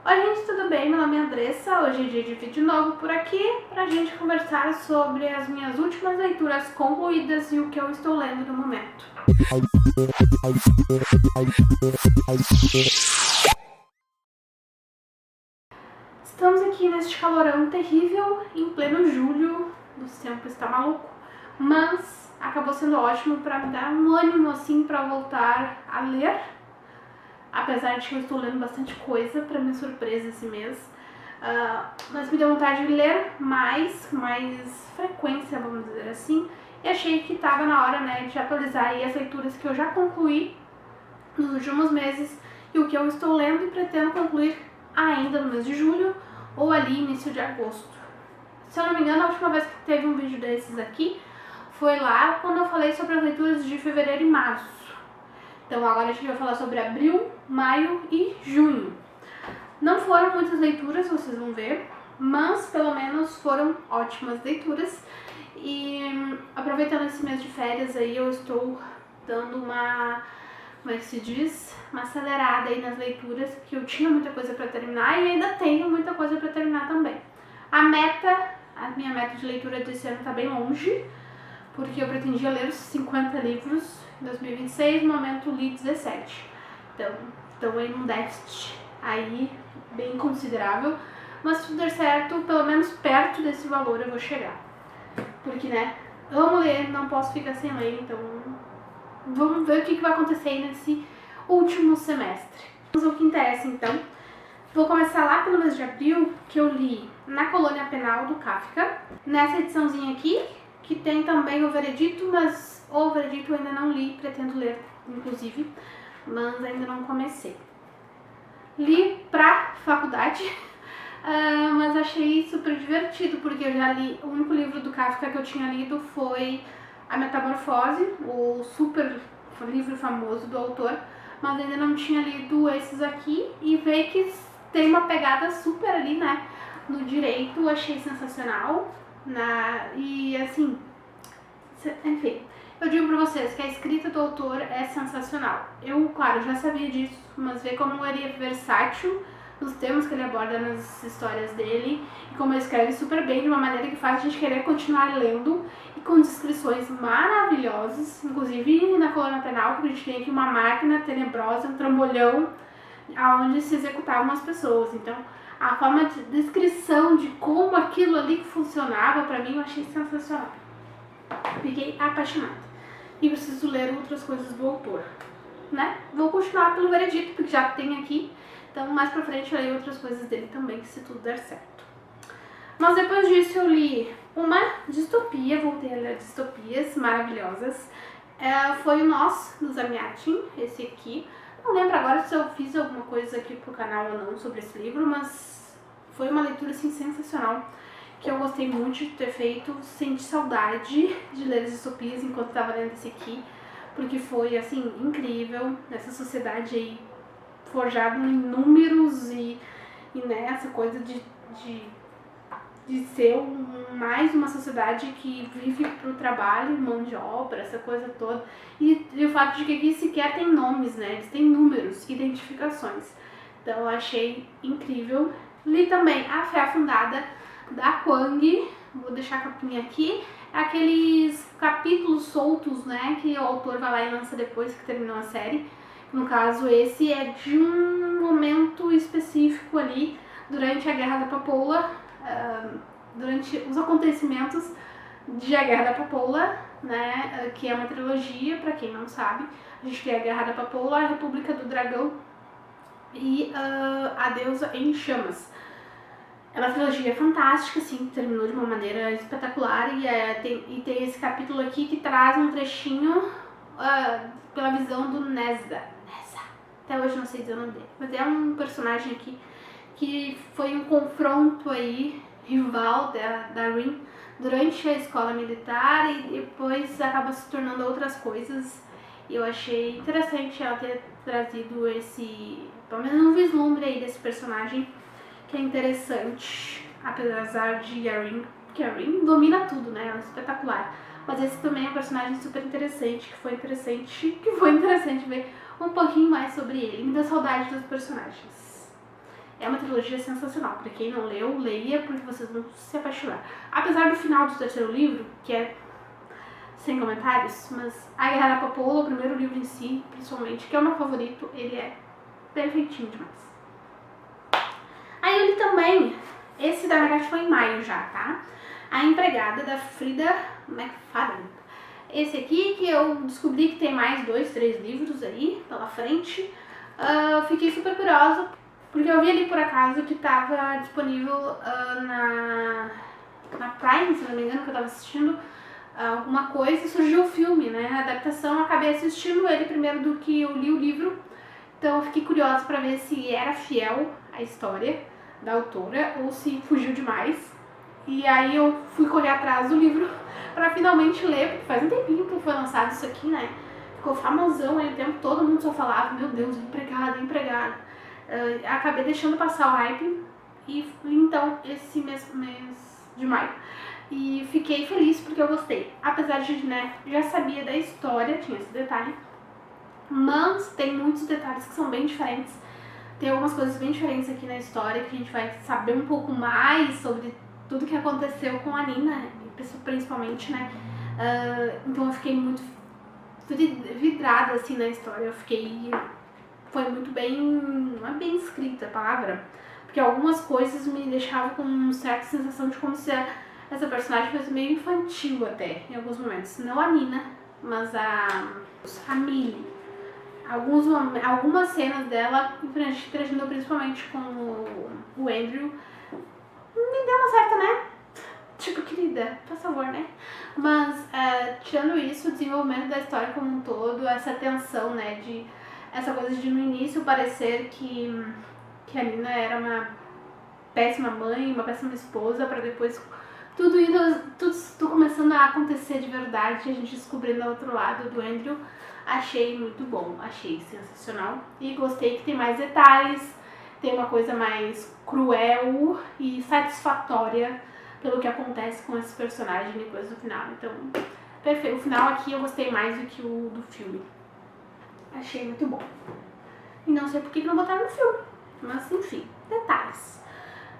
Oi gente, tudo bem? Meu nome é Andressa, hoje é dia de vídeo novo por aqui pra gente conversar sobre as minhas últimas leituras concluídas e o que eu estou lendo no momento. Estamos aqui neste calorão terrível, em pleno julho, o tempo está maluco, mas acabou sendo ótimo para me dar um ânimo assim para voltar a ler. Apesar de que eu estou lendo bastante coisa, para minha surpresa esse mês, mas me deu vontade de ler mais frequência, vamos dizer assim, e achei que estava na hora, né, de atualizar aí as leituras que eu já concluí nos últimos meses e o que eu estou lendo e pretendo concluir ainda no mês de julho ou ali início de agosto. Se eu não me engano, a última vez que teve um vídeo desses aqui foi lá quando eu falei sobre as leituras de fevereiro e março. Então agora a gente vai falar sobre abril, maio e junho. Não foram muitas leituras, vocês vão ver, mas pelo menos foram ótimas leituras. E aproveitando esse mês de férias aí, eu estou dando uma, como é que se diz? Uma acelerada aí nas leituras, porque eu tinha muita coisa para terminar e ainda tenho muita coisa para terminar também. A minha meta de leitura desse ano está bem longe, porque eu pretendia ler os 50 livros em 2026, no momento li 17. Então, estou em um déficit aí bem considerável, mas se tudo der certo, pelo menos perto desse valor eu vou chegar. Porque, né, amo ler, não posso ficar sem ler, então vamos ver o que vai acontecer nesse último semestre. Vamos ao que interessa, então. Vou começar lá pelo mês de abril, que eu li Na Colônia Penal, do Kafka. Nessa ediçãozinha aqui, que tem também o Veredito, mas o Veredito eu ainda não li, pretendo ler, inclusive, mas ainda não comecei. Li pra faculdade, mas achei super divertido, porque eu já li, o único livro do Kafka que eu tinha lido foi A Metamorfose, o super livro famoso do autor, mas ainda não tinha lido esses aqui, e veio que tem uma pegada super ali, né, no direito, achei sensacional, e assim, enfim, eu digo pra vocês que a escrita do autor é sensacional. Eu, claro, já sabia disso, mas ver como ele é versátil nos temas que ele aborda nas histórias dele e como ele escreve super bem, de uma maneira que faz a gente querer continuar lendo e com descrições maravilhosas, inclusive na Colônia Penal, que a gente tem aqui uma máquina tenebrosa, um trambolhão, onde se executavam as pessoas. Então, a forma de descrição de como aquilo ali funcionava, pra mim, eu achei sensacional. Fiquei apaixonada. E preciso ler outras coisas do autor, né? Vou continuar pelo Veredito, porque já tem aqui. Então, mais pra frente, eu leio outras coisas dele também, se tudo der certo. Mas depois disso, eu li uma distopia, voltei a ler distopias maravilhosas. Foi o Nós, do Zamyatin, esse aqui. Não lembro agora se eu fiz alguma coisa aqui pro canal ou não sobre esse livro, mas foi uma leitura, assim, sensacional, que eu gostei muito de ter feito. Senti saudade de ler as distopias enquanto estava lendo esse aqui, porque foi, assim, incrível, nessa sociedade aí forjada em números e né, essa coisa de ser mais uma sociedade que vive pro trabalho, mão de obra, essa coisa toda. E o fato de que aqui sequer tem nomes, né, eles têm números, identificações. Então eu achei incrível. Li também A Fé Afundada, da Kwang, vou deixar a capinha aqui, aqueles capítulos soltos, né, que o autor vai lá e lança depois que terminou a série. No caso, esse é de um momento específico ali, durante a Guerra da Papoula, durante os acontecimentos de A Guerra da Papoula, né, que é uma trilogia, pra quem não sabe. A gente tem a Guerra da Papoula, a República do Dragão e A Deusa em Chamas. É uma trilogia fantástica, assim, terminou de uma maneira espetacular, e tem esse capítulo aqui que traz um trechinho pela visão do Neza. Até hoje não sei dizer o nome dele, mas é um personagem aqui que foi um confronto aí, rival da Rin, durante a escola militar, e depois acaba se tornando outras coisas. E eu achei interessante ela ter trazido esse, pelo menos um vislumbre aí desse personagem, que é interessante, apesar de que a Rin domina tudo, né, ela é espetacular. Mas esse também é um personagem super interessante, que foi interessante ver um pouquinho mais sobre ele. Me dá saudade dos personagens. É uma trilogia sensacional. Pra quem não leu, leia, porque vocês vão se apaixonar. Apesar do final do terceiro livro, que é sem comentários, mas A Guerra da Papoula, o primeiro livro em si, principalmente, que é o meu favorito, ele é perfeitinho demais. Aí eu li também, esse da verdade foi em maio já, tá? A Empregada, da Frida McFadden. Esse aqui que eu descobri que tem mais 2, 3 livros aí pela frente. Fiquei super curiosa, porque eu vi ali por acaso que estava disponível na Prime, se não me engano, que eu estava assistindo alguma coisa, e surgiu o filme, né? A adaptação, eu acabei assistindo ele primeiro do que eu li o livro, então eu fiquei curiosa para ver se era fiel à história da autora ou se fugiu demais. E aí eu fui correr atrás do livro pra finalmente ler, porque faz um tempinho que foi lançado isso aqui, né? Ficou famosão aí o tempo, todo mundo só falava, meu Deus, empregada, empregada. Acabei deixando passar o hype e então esse mês de maio. E fiquei feliz porque eu gostei. Apesar de, né, já sabia da história, tinha esse detalhe, mas tem muitos detalhes que são bem diferentes. Tem algumas coisas bem diferentes aqui na história que a gente vai saber um pouco mais sobre tudo que aconteceu com a Nina, principalmente, né? Então eu fiquei muito vidrada, assim, na história. Foi muito bem, não é bem escrita a palavra, porque algumas coisas me deixavam com uma certa sensação de como se essa personagem fosse meio infantil até, em alguns momentos. Não a Nina, mas a Millie. Algumas cenas dela, interagindo principalmente com o Andrew, me deu uma certa, né? Tipo, querida, por favor, né? Mas, tirando isso, o desenvolvimento da história como um todo, essa tensão, né? Essa coisa de no início parecer que a Nina era uma péssima mãe, uma péssima esposa, pra depois tudo começando a acontecer de verdade, a gente descobrindo o outro lado do Andrew. Achei muito bom, achei sensacional e gostei que tem mais detalhes, tem uma coisa mais cruel e satisfatória pelo que acontece com esse personagem depois do final. Então, perfeito. O final aqui eu gostei mais do que o do filme. Achei muito bom. E não sei por que não botaram no filme, mas enfim, detalhes.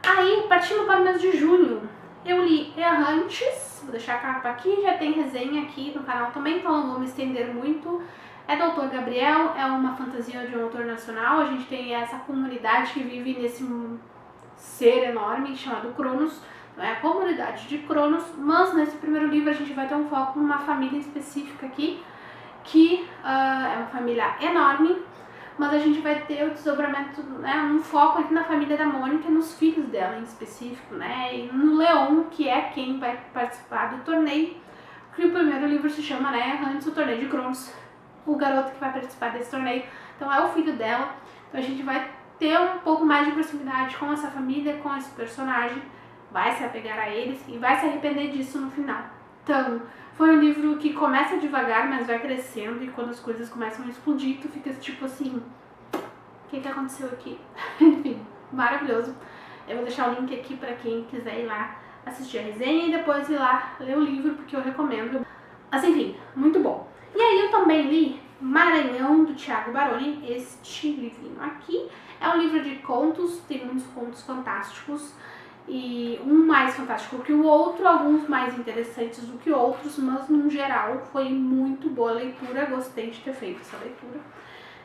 Aí, partindo para o mês de junho, eu li Errantes, vou deixar a capa aqui, já tem resenha aqui no canal também, então não vou me estender muito. É do autor Gabriel, é uma fantasia de um autor nacional, a gente tem essa comunidade que vive nesse ser enorme chamado Cronos, é a comunidade de Cronos, mas nesse primeiro livro a gente vai ter um foco numa família específica aqui, que é uma família enorme, mas a gente vai ter o desdobramento, né, um foco aqui na família da Mônica e nos filhos dela em específico, né, e no Leon, que é quem vai participar do torneio, que o primeiro livro se chama, né, antes o torneio de Cronos, o garoto que vai participar desse torneio, então é o filho dela, então a gente vai ter um pouco mais de proximidade com essa família, com esse personagem, vai se apegar a eles e vai se arrepender disso no final. Então, foi um livro que começa devagar, mas vai crescendo, e quando as coisas começam a explodir, tu fica tipo assim, o que aconteceu aqui? Enfim, maravilhoso. Eu vou deixar o link aqui pra quem quiser ir lá assistir a resenha e depois ir lá ler o livro, porque eu recomendo. Mas enfim, muito bom. E aí eu também li Maranhão, do Thiago Baroni. Este livrinho aqui é um livro de contos, tem muitos contos fantásticos, e um mais fantástico que o outro, alguns mais interessantes do que outros, mas no geral foi muito boa a leitura, gostei de ter feito essa leitura.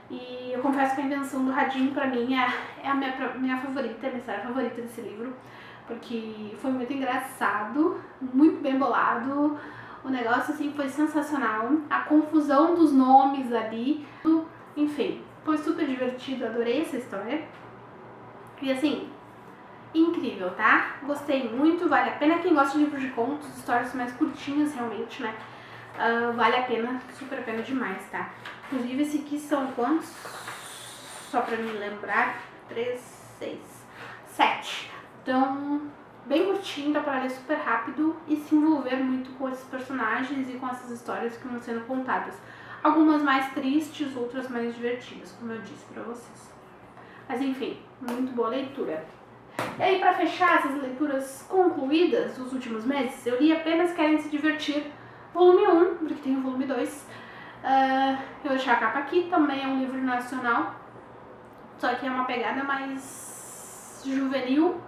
E eu confesso que a invenção do radinho pra mim é a minha favorita, a minha história favorita desse livro, porque foi muito engraçado, muito bem bolado, o negócio assim foi sensacional, a confusão dos nomes ali, enfim, foi super divertido, adorei essa história. E assim, incrível, tá? Gostei muito, vale a pena. Quem gosta de livros de contos, histórias mais curtinhas realmente, né? Vale a pena, super a pena demais, tá? Inclusive esse aqui são quantos? Só pra me lembrar, 3, 6, 7. Então, bem curtinho, dá pra ler super rápido e se envolver muito com esses personagens e com essas histórias que vão sendo contadas. Algumas mais tristes, outras mais divertidas, como eu disse pra vocês. Mas enfim, muito boa leitura. E aí, pra fechar essas leituras concluídas dos últimos meses, eu li apenas Querem Se Divertir, volume 1, porque tem o volume 2. Eu vou deixar a capa aqui, também é um livro nacional, só que é uma pegada mais juvenil,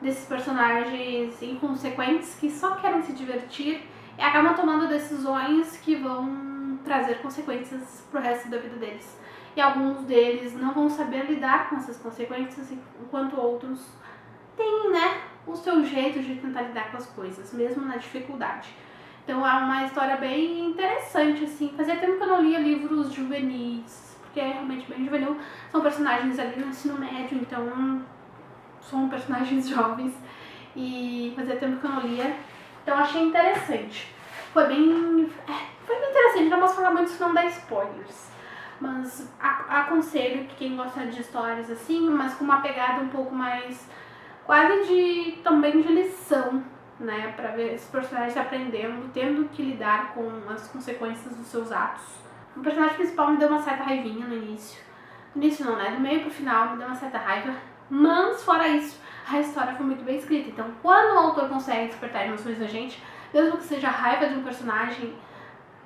desses personagens inconsequentes que só querem se divertir e acabam tomando decisões que vão trazer consequências pro resto da vida deles. E alguns deles não vão saber lidar com essas consequências, enquanto outros têm, né, o seu jeito de tentar lidar com as coisas, mesmo na dificuldade. Então é uma história bem interessante, assim. Fazia tempo que eu não lia livros juvenis, porque é realmente bem juvenil. São personagens ali no ensino médio, então são personagens jovens. E fazia tempo que eu não lia, então achei interessante. Foi bem interessante, não posso falar muito, senão dá spoilers. Mas aconselho que quem gosta de histórias assim, mas com uma pegada um pouco mais quase também de lição, né, pra ver esses personagens aprendendo, tendo que lidar com as consequências dos seus atos. O personagem principal me deu uma certa raivinha no início. No início não, né, do meio pro final me deu uma certa raiva, mas fora isso, a história foi muito bem escrita. Então, quando o autor consegue despertar emoções na gente, mesmo que seja a raiva de um personagem,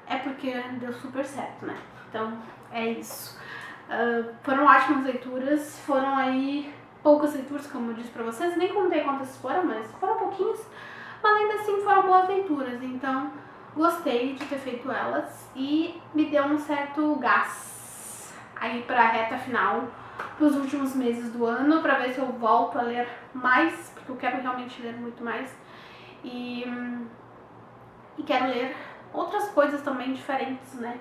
é porque deu super certo, né? Então, é isso. Foram ótimas leituras, foram aí poucas leituras, como eu disse pra vocês, nem contei quantas foram, mas foram pouquinhas. Mas ainda assim foram boas leituras, então gostei de ter feito elas e me deu um certo gás aí pra reta final, pros últimos meses do ano, pra ver se eu volto a ler mais, porque eu quero realmente ler muito mais. E quero ler outras coisas também diferentes, né?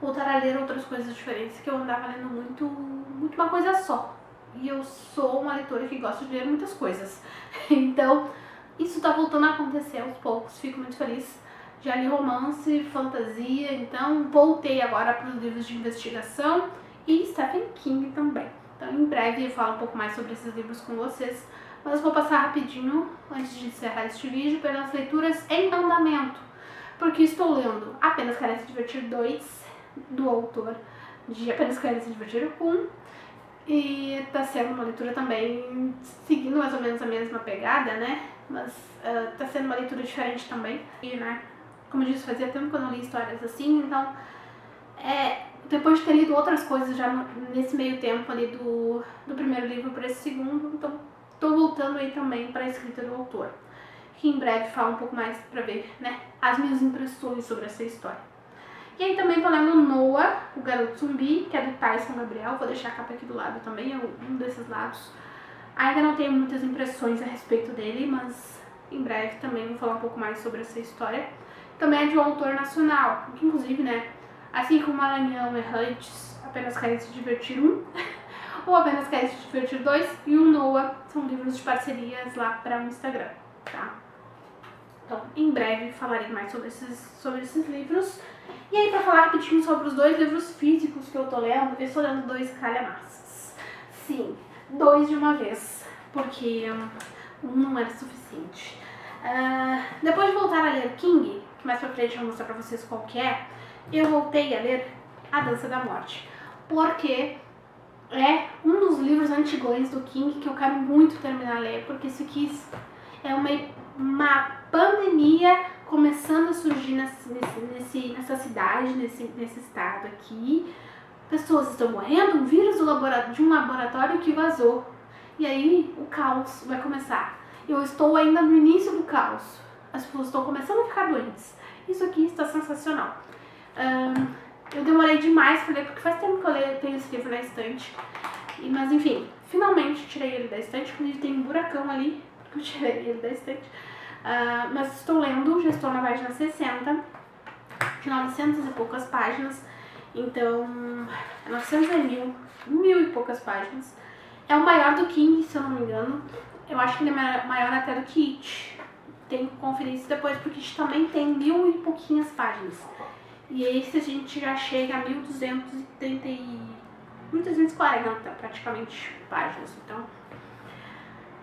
Voltar a ler outras coisas diferentes, que eu andava lendo muito uma coisa só. E eu sou uma leitora que gosta de ler muitas coisas. Então, isso tá voltando a acontecer aos poucos, fico muito feliz. Já li romance, fantasia, então voltei agora para os livros de investigação e Stephen King também. Então, em breve eu falo um pouco mais sobre esses livros com vocês, mas vou passar rapidinho, antes de encerrar este vídeo, pelas leituras em andamento, porque estou lendo Apenas Querem Se Divertir 2, do autor de Apenas Querem Se Divertir 1, e tá sendo uma leitura também seguindo mais ou menos a mesma pegada, né? Mas tá sendo uma leitura diferente também. E, né, como eu disse, fazia tempo que eu não li histórias assim, então depois de ter lido outras coisas já nesse meio tempo ali do primeiro livro para esse segundo, então tô voltando aí também para a escrita do autor, que em breve fala um pouco mais pra ver, né, as minhas impressões sobre essa história. E aí também tô lendo Noah, o Garoto Zumbi, que é do Tyson Gabriel, vou deixar a capa aqui do lado também, é um desses lados. Ainda não tenho muitas impressões a respeito dele, mas em breve também vou falar um pouco mais sobre essa história. Também é de um autor nacional, que inclusive, né, assim como Maranhão Errantes, Apenas Querem Se Divertir 1, ou Apenas Querem Se Divertir 2, e o Noah, são livros de parcerias lá para o Instagram, tá? Então, em breve falarei mais sobre esses livros. E aí, pra falar rapidinho sobre os dois livros físicos que eu tô lendo, eu estou lendo 2 calhamaços. Sim, 2 de uma vez, porque um não era suficiente. Depois de voltar a ler King, que mais pra frente eu vou mostrar pra vocês qual que é, eu voltei a ler A Dança da Morte, porque é um dos livros antigões do King que eu quero muito terminar a ler, porque isso aqui é uma pandemia começando a surgir nessa cidade, nesse estado aqui. Pessoas estão morrendo, um vírus de um laboratório que vazou. E aí o caos vai começar. Eu estou ainda no início do caos. As pessoas estão começando a ficar doentes. Isso aqui está sensacional. Eu demorei demais para ler, porque faz tempo que eu tenho esse livro na estante. Mas enfim, finalmente tirei ele da estante, quando ele tem um buracão ali, porque eu tirei ele da estante. Mas estou lendo, já estou na página 60, de 900 e poucas páginas, então 900 é mil e poucas páginas. É o maior do King, se eu não me engano. Eu acho que ele é maior até do que It. Tenho que conferir isso depois, porque It também tem 1000 e pouquinhas páginas. E esse a gente já chega a 1230 e 1240 praticamente páginas, então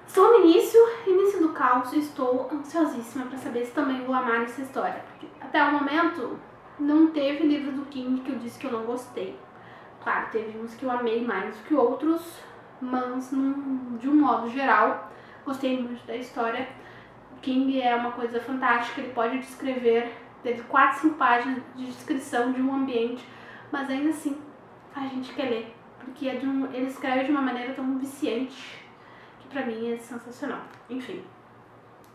estou no início do caos e estou ansiosíssima para saber se também vou amar essa história. Porque até o momento não teve livro do King que eu disse que eu não gostei. Claro, teve uns que eu amei mais do que outros, mas de um modo geral, gostei muito da história. King é uma coisa fantástica, ele pode descrever, teve 4, 5 páginas de descrição de um ambiente, mas ainda assim a gente quer ler, porque ele escreve de uma maneira tão viciante, pra mim é sensacional. Enfim,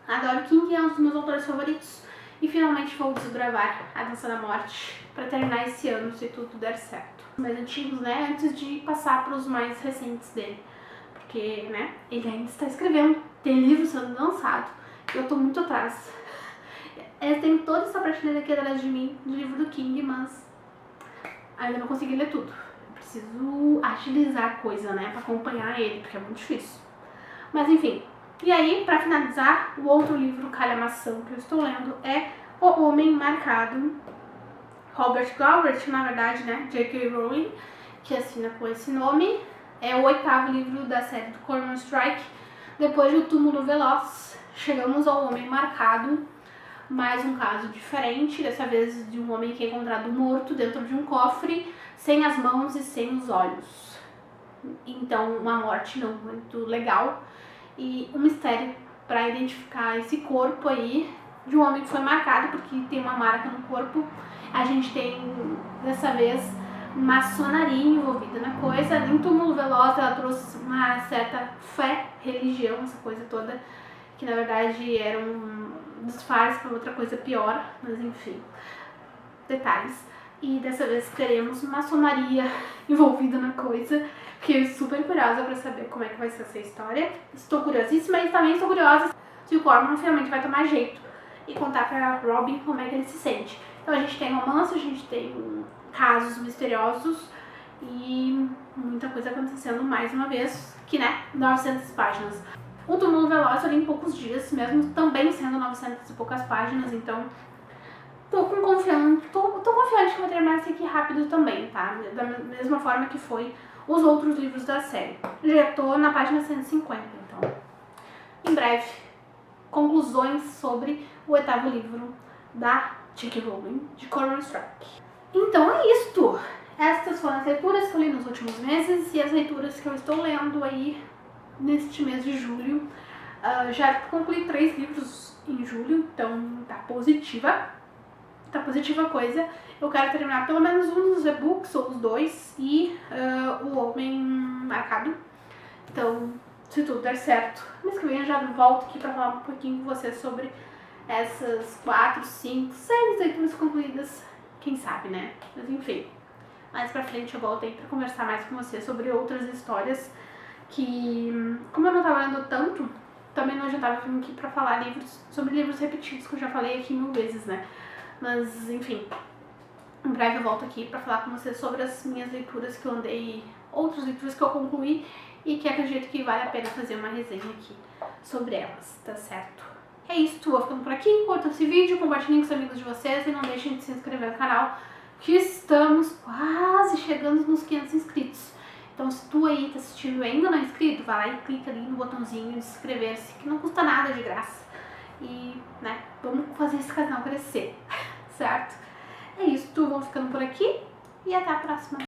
adoro King, é um dos meus autores favoritos. E finalmente vou desbravar A Dança da Morte pra terminar esse ano, se tudo der certo. Os mais antigos, né, antes de passar pros mais recentes dele. Porque, né, ele ainda está escrevendo, tem livro sendo lançado, e eu tô muito atrás. Eu tenho toda essa prateleira aqui atrás de mim, do livro do King, mas ainda não consegui ler tudo. Eu preciso agilizar a coisa, né, pra acompanhar ele, porque é muito difícil. Mas enfim, e aí, pra finalizar, o outro livro calhamação que eu estou lendo é O Homem Marcado. Robert Galbraith, na verdade, né, J.K. Rowling, que assina com esse nome. É o 8º livro da série do Cormoran Strike. Depois do Túmulo Veloz, chegamos ao Homem Marcado. Mais um caso diferente, dessa vez de um homem que é encontrado morto dentro de um cofre, sem as mãos e sem os olhos. Então, uma morte não muito legal. E um mistério para identificar esse corpo aí de um homem que foi marcado, porque tem uma marca no corpo. A gente tem, dessa vez, maçonaria envolvida na coisa. Em Túmulo Veloz ela trouxe uma certa fé, religião, essa coisa toda, que na verdade era um disfarce para outra coisa pior, mas enfim, detalhes. E dessa vez teremos maçonaria envolvida na coisa. Fiquei super curiosa para saber como é que vai ser essa história. Estou curiosíssima e também estou curiosa se o Cormoran finalmente vai tomar jeito e contar pra Robin como é que ele se sente. Então a gente tem romance, a gente tem casos misteriosos e muita coisa acontecendo mais uma vez, que né, 900 páginas. O Túmulo Veloz eu li em poucos dias, mesmo também sendo 900 e poucas páginas, então tô confiante que vai terminar esse aqui rápido também, tá? Da mesma forma que foi os outros livros da série. Já tô na página 150, então em breve, conclusões sobre o 8º livro da J.K. Rowling, de Cormoran Strike. Então é isto! Estas foram as leituras que eu li nos últimos meses e as leituras que eu estou lendo aí neste mês de julho. Já concluí 3 livros em julho, então tá positiva a coisa. Eu quero terminar pelo menos um dos e-books, ou os 2, e O Homem Marcado. Então, se tudo der certo, mês que vem eu já volto aqui pra falar um pouquinho com vocês sobre essas 4, 5, 6 leituras concluídas, quem sabe, né? Mas enfim, mais pra frente eu volto aí pra conversar mais com vocês sobre outras histórias que, como eu não tava lendo tanto, também não adiantava vir aqui pra falar sobre livros repetidos, que eu já falei aqui 1000 vezes, né? Mas, enfim, em breve eu volto aqui pra falar com vocês sobre as minhas leituras que eu andei, outras leituras que eu concluí e que acredito que vale a pena fazer uma resenha aqui sobre elas, tá certo? É isso, vou ficando por aqui, curtam esse vídeo, compartilhem com os amigos de vocês e não deixem de se inscrever no canal, que estamos quase chegando nos 500 inscritos. Então se tu aí tá assistindo e ainda não é inscrito, vai lá e clica ali no botãozinho de inscrever-se, que não custa nada, de graça. E, né, vamos fazer esse canal crescer, certo? É isso, vou ficando por aqui e até a próxima.